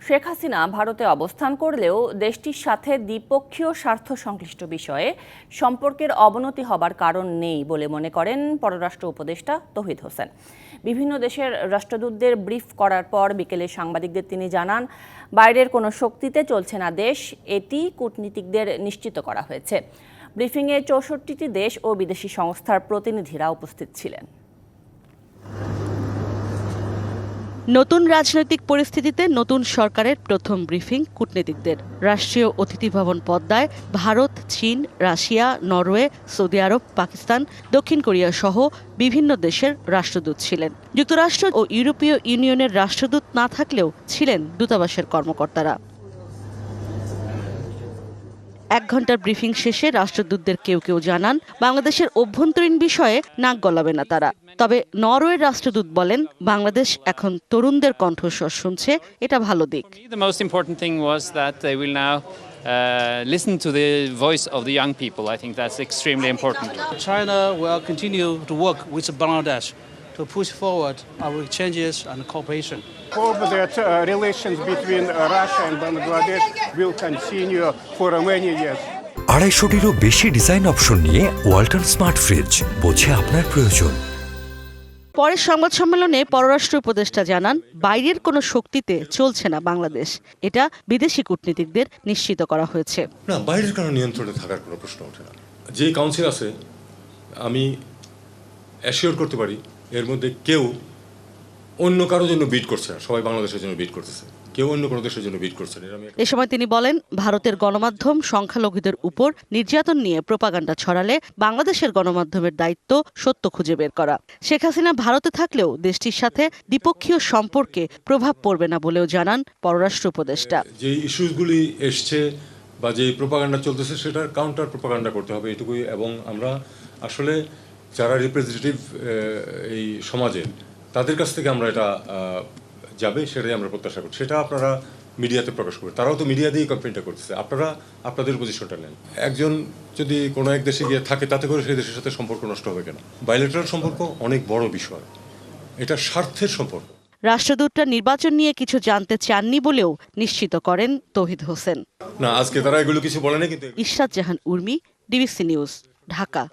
শেখ হাসিনা ভারতে অবস্থান করলেও দেশটির সাথে দ্বিপক্ষীয় স্বার্থ সংশ্লিষ্ট বিষয়ে সম্পর্কের অবনতি হবার কারণ নেই বলে মনে করেন পররাষ্ট্র উপদেষ্টা তৌহিদ হোসেন। বিভিন্ন দেশের রাষ্ট্রদূতদের ব্রিফ করার পর বিকেলে সাংবাদিকদের তিনি জানান, বাইরের কোনো শক্তিতে চলছে না দেশ, এটি কূটনীতিকদের নিশ্চিত করা হয়েছে। ব্রিফিংয়ে ৬৪টি দেশ ও বিদেশি সংস্থার প্রতিনিধিরা উপস্থিত ছিলেন। নতুন রাজনৈতিক পরিস্থিতিতে নতুন সরকারের প্রথম ব্রিফিং কূটনীতিকদের। রাষ্ট্রীয় অতিথি ভবন পদ্মায় ভারত, চীন, রাশিয়া, নরওয়ে, সৌদি আরব, পাকিস্তান, দক্ষিণ কোরিয়া সহ বিভিন্ন দেশের রাষ্ট্রদূত ছিলেন। যুক্তরাষ্ট্র ও ইউরোপীয় ইউনিয়নের রাষ্ট্রদূত না থাকলেও ছিলেন দূতাবাসের কর্মকর্তারা। ১ ঘন্টার ব্রিফিং শেষে রাষ্ট্রদূতদের কেউ কেউ জানান, বাংলাদেশের অভ্যন্তরীণ বিষয়ে নাক গলাবে না তারা। তবে নরওয়ের রাষ্ট্রদূত বলেন, বাংলাদেশ এখন তরুণদের কণ্ঠস্বর শুনছে, এটা ভালো দিক। Listen to the voice of the young people. I think that's extremely important. China will continue to work with Bangladesh to push forward our exchanges and cooperation. Hope that relations between Russia and Bangladesh will continue for many years. ২৫০টিরও বেশি design option নিয়ে Walton smart fridge, বোঝে আপনার প্রয়োজন। পরের সংবাদ সম্মেলনে পররাষ্ট্র উপদেষ্টা জানান, বাইরের কোনো শক্তিতে চলছে না বাংলাদেশ, এটা বিদেশি কূটনীতিকদের নিশ্চিত করা হয়েছে। না, বাইরের কারো নিয়ন্ত্রণে থাকার কোনো প্রশ্ন ওঠে না। যে কাউন্সিল আছে, আমি অ্যাসিওর করতে পারি এর মধ্যে কেউ অন্য কারোর জন্য বিট করছে না, সবাই বাংলাদেশের জন্য বিট করতেছে, কেউ অন্য কোনো দেশের জন্য বিট করছে না। এ সময় তিনি বলেন, ভারতের গণমাধ্যম সংখ্যালঘুদের উপর নির্যাতন নিয়ে প্রোপাগান্ডা ছড়ালে বাংলাদেশের গণমাধ্যমের দায়িত্ব সত্য খুঁজে বের করা। শেখ হাসিনা ভারতে থাকলেও দেশটির সাথে দ্বিপক্ষীয় সম্পর্কে প্রভাব পড়বে না বলেও জানান পররাষ্ট্র উপদেষ্টা। যে ইস্যুসগুলি এসছে বা যে প্রোপাগান্ডা চলতেছে, সেটার কাউন্টার প্রোপাগান্ডা করতে হবে, এটুকুই। এবং আমরা আসলে যারা রিপ্রেজেন্টেটিভ এই সমাজের, তাদের কাছ থেকে আমরা এটা যাবে সেটাই আমরা প্রত্যাশা করি। সেটা আপনারা মিডিয়াতে প্রকাশ করবেন, তারাও তো মিডিয়া দিয়েই কমপ্লেনটা করতেছে। আপনারা আপনাদের পজিশনটা নেন। একজন যদি কোনো এক দেশে গিয়ে থাকে, তাতে করে সেই দেশের সাথে সম্পর্ক নষ্ট হবে কেন? বাইলেটারাল সম্পর্ক অনেক বড় বিষয়, এটা স্বার্থের সম্পর্ক। রাষ্ট্রদূতরা নির্বাচন নিয়ে কিছু জানতে চাননি বলেও নিশ্চিত করেন তৌহিদ হোসেন। না, আজকে তারা এগুলো কিছু বলে না। কিন্তু ইশরাত জাহান উর্মি, ডিবিসি নিউজ, ঢাকা।